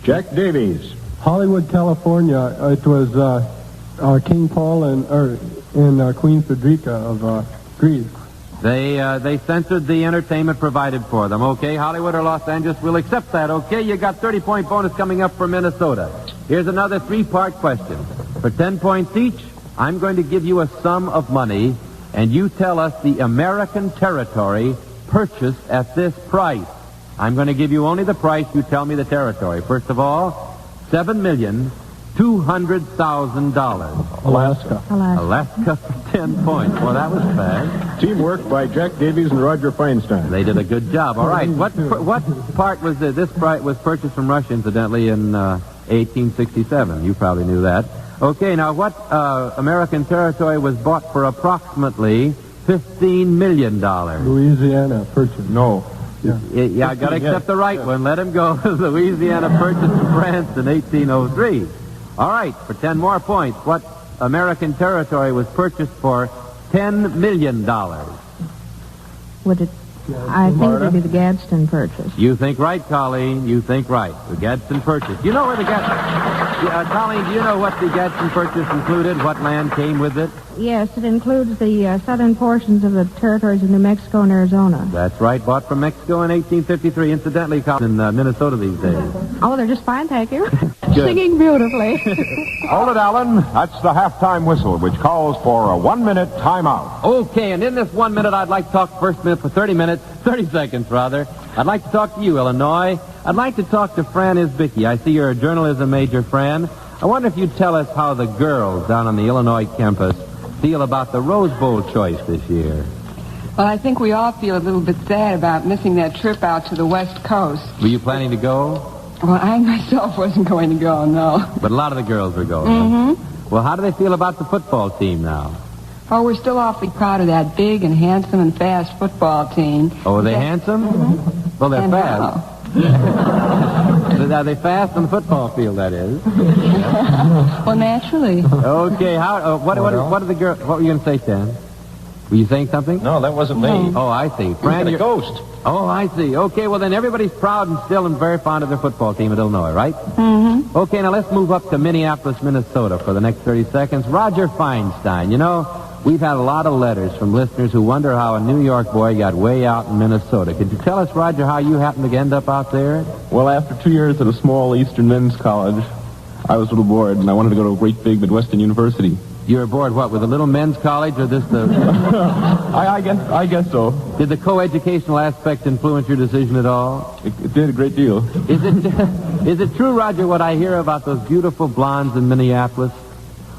Jack Davies. Hollywood, California. It was King Paul and Queen Frederica of Greece. They censored the entertainment provided for them. Okay, Hollywood or Los Angeles, we'll accept that. Okay, you got 30-point bonus coming up for Minnesota. Here's another 3-part question. For 10 points each, I'm going to give you a sum of money, and you tell us the American territory purchased at this price. I'm going to give you only the price. You tell me the territory. First of all, $7,200,000. Alaska. Alaska for 10 points. Well, that was fast. Teamwork by Jack Davies and Roger Feinstein. They did a good job. All right. What part was this? This was purchased from Russia, incidentally, in 1867. You probably knew that. Okay, now what American territory was bought for approximately $15 million? Louisiana purchase. No. Yeah, I got to accept the right one. Let him go. Louisiana purchased from France in 1803. All right, for 10 more points, what American territory was purchased for $10 million? Would it? I think it would be the Gadsden Purchase. You think right, Colleen. You think right. The Gadsden Purchase. You know where the Colleen, do you know what the Gadsden Purchase included? What land came with it? Yes, it includes the southern portions of the territories of New Mexico and Arizona. That's right. Bought from Mexico in 1853. Incidentally, in Minnesota these days. Oh, they're just fine, thank you. Singing beautifully. Hold it, Alan. That's the halftime whistle, which calls for a 1-minute timeout. Okay, and in this 1 minute, I'd like to talk first minute for 30 seconds, rather. I'd like to talk to you, Illinois. I'd like to talk to Fran Isbicki. I see you're a journalism major, Fran. I wonder if you'd tell us how the girls down on the Illinois campus feel about the Rose Bowl choice this year. Well, I think we all feel a little bit sad about missing that trip out to the West Coast. Were you planning to go? Well, I myself wasn't going to go, no. But a lot of the girls were going. Mm-hmm. Well, how do they feel about the football team now? Oh, we're still awfully proud of that big and handsome and fast football team. Oh, are they handsome? Mm-hmm. Well, they're And fast. Are they fast on the football field, that is? Well, naturally. Okay, what are the girls... What were you going to say, Stan? Were you saying something? No, that wasn't me. Oh, I see. Fran, You're the ghost. Oh, I see. Okay, well, then everybody's proud and still and very fond of their football team at Illinois, right? Mm-hmm. Okay, now let's move up to Minneapolis, Minnesota for the next 30 seconds. Roger Feinstein. You know, we've had a lot of letters from listeners who wonder how a New York boy got way out in Minnesota. Could you tell us, Roger, how you happened to end up out there? Well, after 2 years at a small Eastern men's college, I was a little bored, and I wanted to go to a great big Midwestern university. You were bored, what, with a little men's college or this the... I guess so. Did the co-educational aspect influence your decision at all? It did a great deal. Is it true, Roger, what I hear about those beautiful blondes in Minneapolis?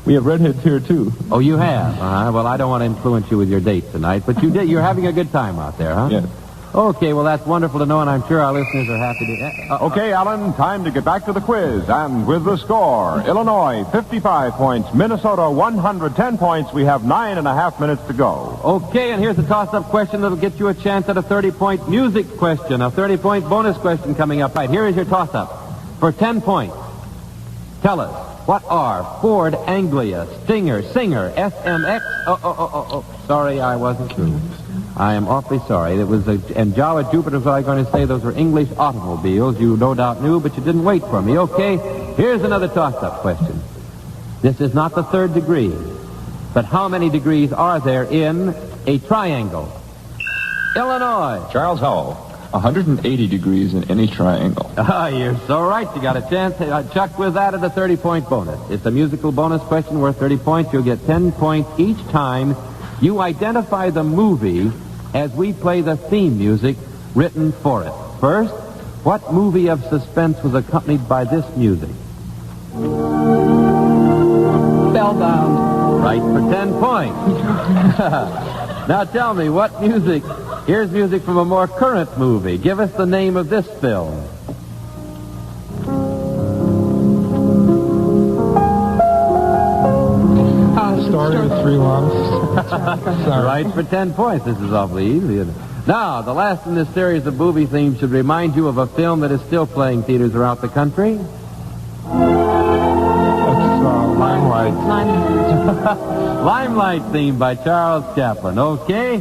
We have redheads here, too. Oh, you have? Well, I don't want to influence you with your date tonight, but you're having a good time out there, huh? Yes. Okay, well, that's wonderful to know, and I'm sure our listeners are happy to... Okay, Alan, time to get back to the quiz. And with the score, Illinois, 55 points. Minnesota, 110 points. We have 9.5 minutes to go. Okay, and here's a toss-up question that'll get you a chance at a 30-point music question, a 30-point bonus question coming up. Right, here is your toss-up. For 10 points, tell us, what are Ford Anglia, Stinger, Singer, SMX... Oh, sorry, I wasn't through. I am awfully sorry. And Java Jupiter was what I was going to say. Those were English automobiles. You no doubt knew, but you didn't wait for me. Okay, here's another toss-up question. This is not the third degree, but how many degrees are there in a triangle? Illinois. Charles Howell. 180 degrees in any triangle. Ah, you're so right. You got a chance. Chuck with that at a 30-point bonus. It's a musical bonus question worth 30 points. You'll get 10 points each time you identify the movie as we play the theme music written for it. First, what movie of suspense was accompanied by this music? Spellbound. Right for 10 points. Now tell me, what music? Here's music from a more current movie. Give us the name of this film. Story of Three Loves. Right for 10 points. This is awfully easy. Now, the last in this series of movie themes should remind you of a film that is still playing theaters throughout the country. Limelight. Limelight theme by Charles Chaplin. Okay.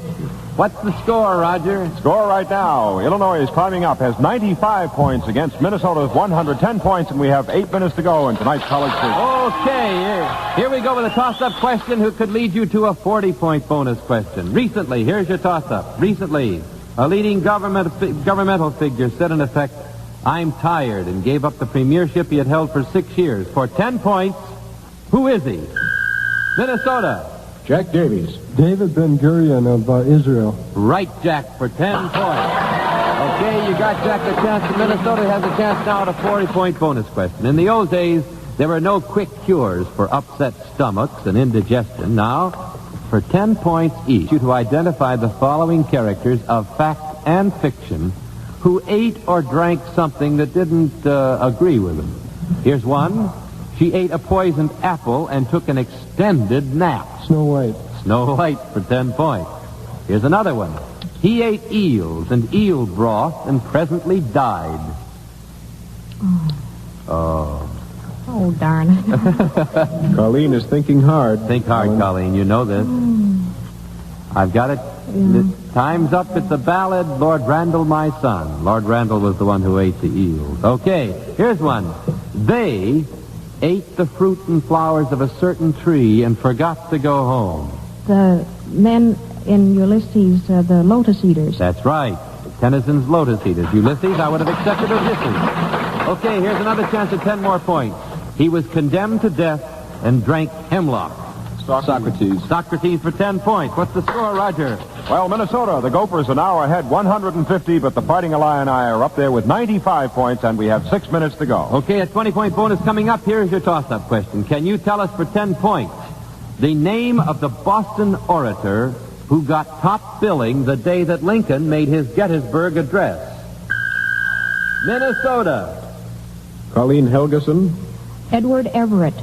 What's the score, Roger? Score right now. Illinois is climbing up, has 95 points against Minnesota's 110 points, and we have 8 minutes to go in tonight's college season. Okay, here we go with a toss-up question who could lead you to a 40-point bonus question. Recently, here's your toss-up. Recently, a leading governmental figure said in effect, "I'm tired," and gave up the premiership he had held for 6 years. For 10 points, who is he? Minnesota. Jack Davies. David Ben-Gurion of Israel. Right, Jack, for 10 points. Okay, you got Jack a chance. Minnesota has a chance now at a 40-point bonus question. In the old days, there were no quick cures for upset stomachs and indigestion. Now, for 10 points each, you to identify the following characters of fact and fiction who ate or drank something that didn't agree with them. Here's one. She ate a poisoned apple and took an extended nap. Snow White. Snow White for 10 points. Here's another one. He ate eels and eel broth and presently died. Oh. Oh, darn it. Colleen is thinking hard. Think hard, Colleen. You know this. I've got it. Yeah. Time's up. It's a ballad. Lord Randall, my son. Lord Randall was the one who ate the eels. Okay, here's one. They ate the fruit and flowers of a certain tree and forgot to go home. The men in Ulysses, the Lotus Eaters. That's right. Tennyson's Lotus Eaters. Ulysses, I would have accepted Ulysses. Okay, here's another chance at 10 more points. He was condemned to death and drank hemlock. Socrates. Socrates for 10 points. What's the score, Roger? Well, Minnesota, the Gophers are now ahead 150, but the Fighting Illini are up there with 95 points, and we have 6 minutes to go. Okay, a 20-point bonus coming up. Here's your toss-up question. Can you tell us for 10 points the name of the Boston orator who got top billing the day that Lincoln made his Gettysburg Address? Minnesota. Colleen Helgeson. Edward Everett.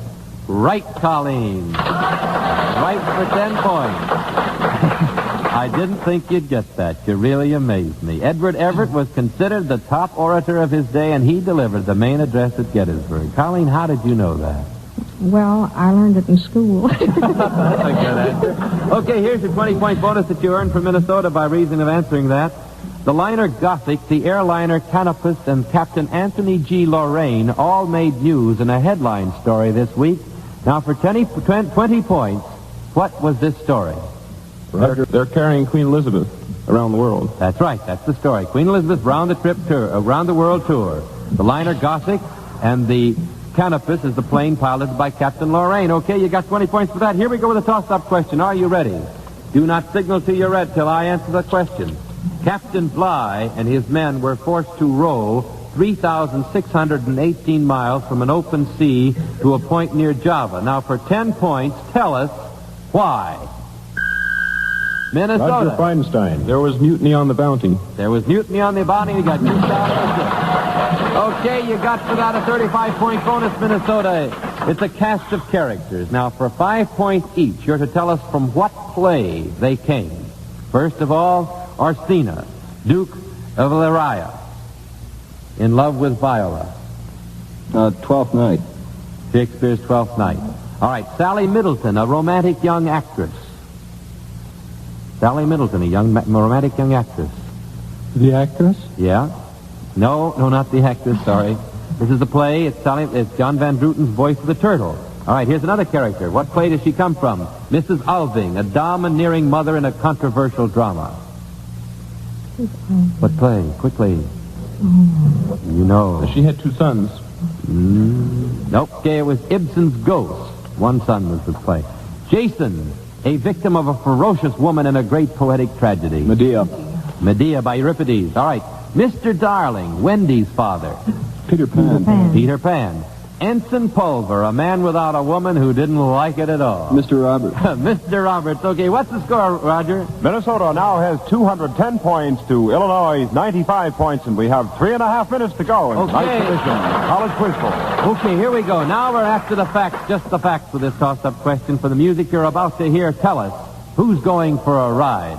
Right, Colleen. Right for 10 points. I didn't think you'd get that. You really amazed me. Edward Everett was considered the top orator of his day, and he delivered the main address at Gettysburg. Colleen, how did you know that? Well, I learned it in school. That's a good answer. Okay, here's your 20-point bonus that you earned from Minnesota by reason of answering that. The liner Gothic, the airliner Canopus, and Captain Anthony G. Lorraine all made news in a headline story this week. Now, for 20 points, what was this story? They're carrying Queen Elizabeth around the world. That's right. That's the story. Queen Elizabeth round the world tour. The liner Gothic and the Canopus is the plane piloted by Captain Lorraine. Okay, you got 20 points for that. Here we go with a toss-up question. Are you ready? Do not signal to your red till I answer the question. Captain Bligh and his men were forced to row 3,618 miles from an open sea to a point near Java. Now, for 10 points, tell us why. Minnesota. Roger Feinstein. There was mutiny on the Bounty. There was mutiny on the Bounty. You got 2,006. Okay, you got for that a 35-point bonus, Minnesota. It's a cast of characters. Now, for 5 points each, you're to tell us from what play they came. First of all, Orsina, Duke of Illyria, in love with Viola. Twelth's Night. Shakespeare's Twelfth Night. All right, Sally Middleton, a romantic young actress. Sally Middleton, a romantic young actress. The actress? Yeah. No, not the actress, sorry. This is the play. It's John Van Druten's Voice of the Turtle. All right, here's another character. What play does she come from? Mrs. Alving, a domineering mother in a controversial drama. What play? Quickly. You know. She had two sons. Nope. Okay, it was Ibsen's Ghost. One son was the play. Jason, a victim of a ferocious woman in a great poetic tragedy. Medea. Medea by Euripides. All right. Mr. Darling, Wendy's father. Peter Pan. Peter Pan. Ensign Pulver, a man without a woman who didn't like it at all. Mr. Roberts. Mr. Roberts. Okay, what's the score, Roger? Minnesota now has 210 points to Illinois' 95 points, and we have 3.5 minutes to go in tonight's edition of College Quiz Bowl. Okay, here we go. Now we're after the facts, just the facts for this toss-up question. For the music you're about to hear, tell us who's going for a ride.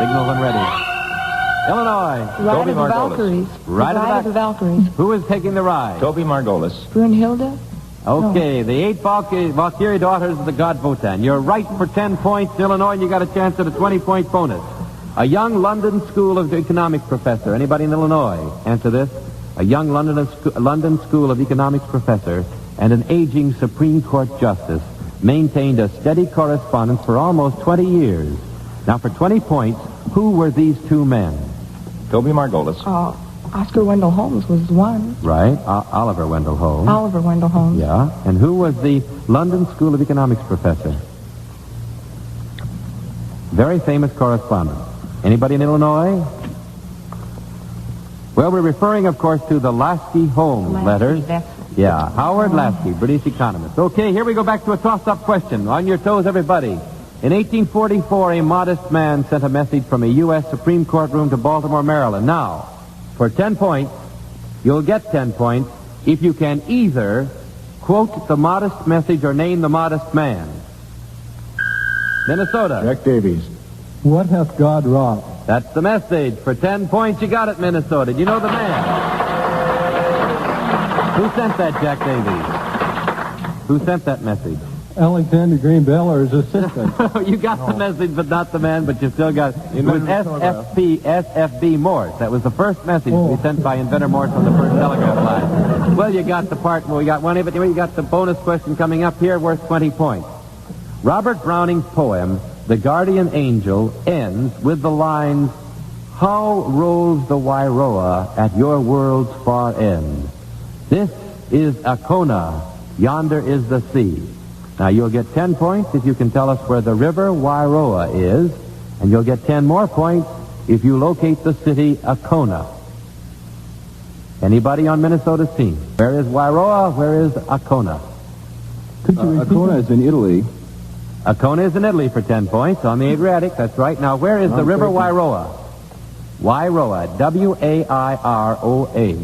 Signal when ready. Illinois. Ride of the Valkyries. Ride of the Valkyries. Who is taking the ride? Toby Margolis. Brunhilde? Okay, the 8 Valkyrie daughters of the god Wotan. You're right for 10 points, Illinois, and you got a chance at a 20-point bonus. A young London School of Economics professor. Anybody in Illinois answer this? A young London School of Economics professor and an aging Supreme Court justice maintained a steady correspondence for almost 20 years. Now, for 20 points, who were these two men? Toby Margolis. Oscar Wendell Holmes was one. Right, Oliver Wendell Holmes. Oliver Wendell Holmes. Yeah, and who was the London School of Economics professor? Very famous correspondent. Anybody in Illinois? Well, we're referring, of course, to the Lasky-Holmes letters. Yeah, Howard Lasky, British economist. Okay, here we go back to a toss-up question. On your toes, everybody. In 1844, a modest man sent a message from a U.S. Supreme Court room to Baltimore, Maryland. Now, for 10 points, you'll get 10 points if you can either quote the modest message or name the modest man. Minnesota. Jack Davies. What hath God wrought? That's the message. For 10 points, you got it, Minnesota. Do you know the man? Who sent that, Jack Davies? Who sent that message? Alexander Graham Bell or his assistant? You got the message, but not the man, but you still got it. It was SFB Morse. That was the first message to be sent by Inventor Morse on the first telegraph line. Well, you got the part, well, we got one of it. You got the bonus question coming up here worth 20 points. Robert Browning's poem, The Guardian Angel, ends with the lines, "How rolls the Wairoa at your world's far end? This is Akona, yonder is the sea." Now, you'll get 10 points if you can tell us where the river Wairoa is, and you'll get 10 more points if you locate the city Akona. Anybody on Minnesota's team? Where is Wairoa? Where is Akona? Akona is in Italy. Akona is in Italy for 10 points on the Adriatic. That's right. Now, where is the river Wairoa? Wairoa. W-A-I-R-O-A.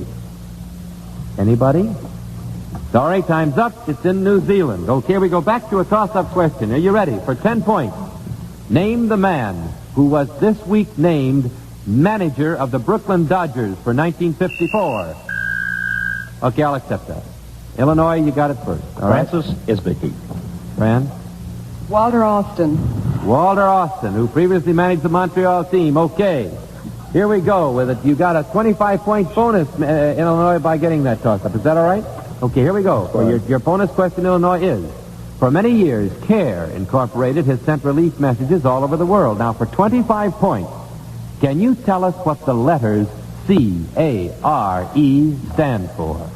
Anybody? All right, time's up. It's in New Zealand. Okay, we go back to a toss-up question. Are you ready? For 10 points. Name the man who was this week named manager of the Brooklyn Dodgers for 1954. Okay, I'll accept that. Illinois, you got it first. All right? Francis Isbicki. Fran? Walter Austin. Walter Austin, who previously managed the Montreal team. Okay. Here we go with it. You got a 25-point bonus, Illinois, by getting that toss-up. Is that all right? Okay, here we go. For your bonus question, Illinois, is, for many years, CARE Incorporated has sent relief messages all over the world. Now, for 25 points, can you tell us what the letters C-A-R-E stand for?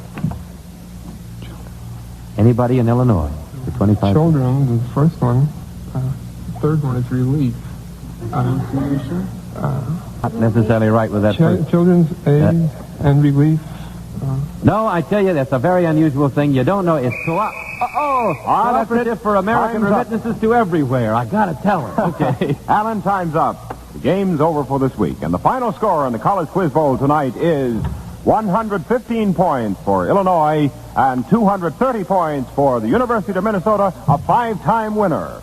Anybody in Illinois? For 25 Children is the first one. Third one is relief. Not necessarily right with that first. Children's aid and relief. No, I tell you, that's a very unusual thing. You don't know. It's cooperative for American remittances to everywhere. I gotta tell her. Okay. Alan, time's up. The game's over for this week. And the final score in the College Quiz Bowl tonight is 115 points for Illinois and 230 points for the University of Minnesota, a 5-time winner.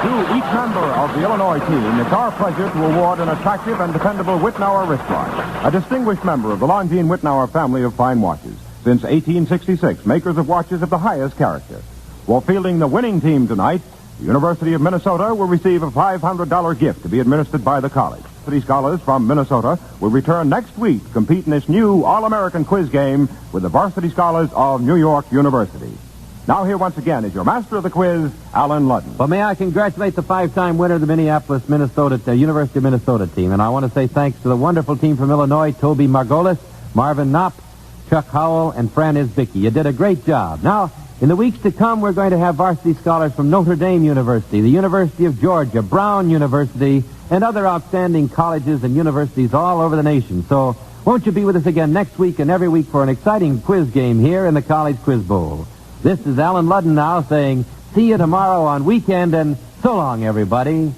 To each member of the Illinois team, it's our pleasure to award an attractive and dependable Wittnauer wristwatch, a distinguished member of the Longines Wittnauer family of fine watches. Since 1866, makers of watches of the highest character. While fielding the winning team tonight, the University of Minnesota will receive a $500 gift to be administered by the college. 3 scholars from Minnesota will return next week to compete in this new All-American quiz game with the varsity scholars of New York University. Now here once again is your master of the quiz, Alan Ludden. Well, may I congratulate the 5-time winner of the Minneapolis, University of Minnesota team. And I want to say thanks to the wonderful team from Illinois, Toby Margolis, Marvin Knopp, Chuck Howell, and Fran Isbicki. You did a great job. Now, in the weeks to come, we're going to have varsity scholars from Notre Dame University, the University of Georgia, Brown University, and other outstanding colleges and universities all over the nation. So, won't you be with us again next week and every week for an exciting quiz game here in the College Quiz Bowl? This is Alan Ludden now saying, see you tomorrow on Weekend, and so long, everybody.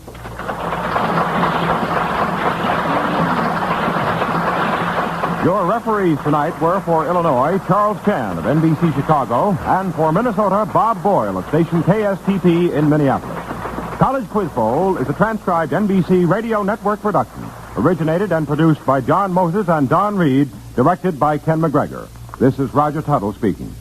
Your referees tonight were for Illinois, Charles Chan of NBC Chicago, and for Minnesota, Bob Boyle of station KSTP in Minneapolis. College Quiz Bowl is a transcribed NBC Radio Network production, originated and produced by John Moses and Don Reed, directed by Ken McGregor. This is Roger Tuttle speaking.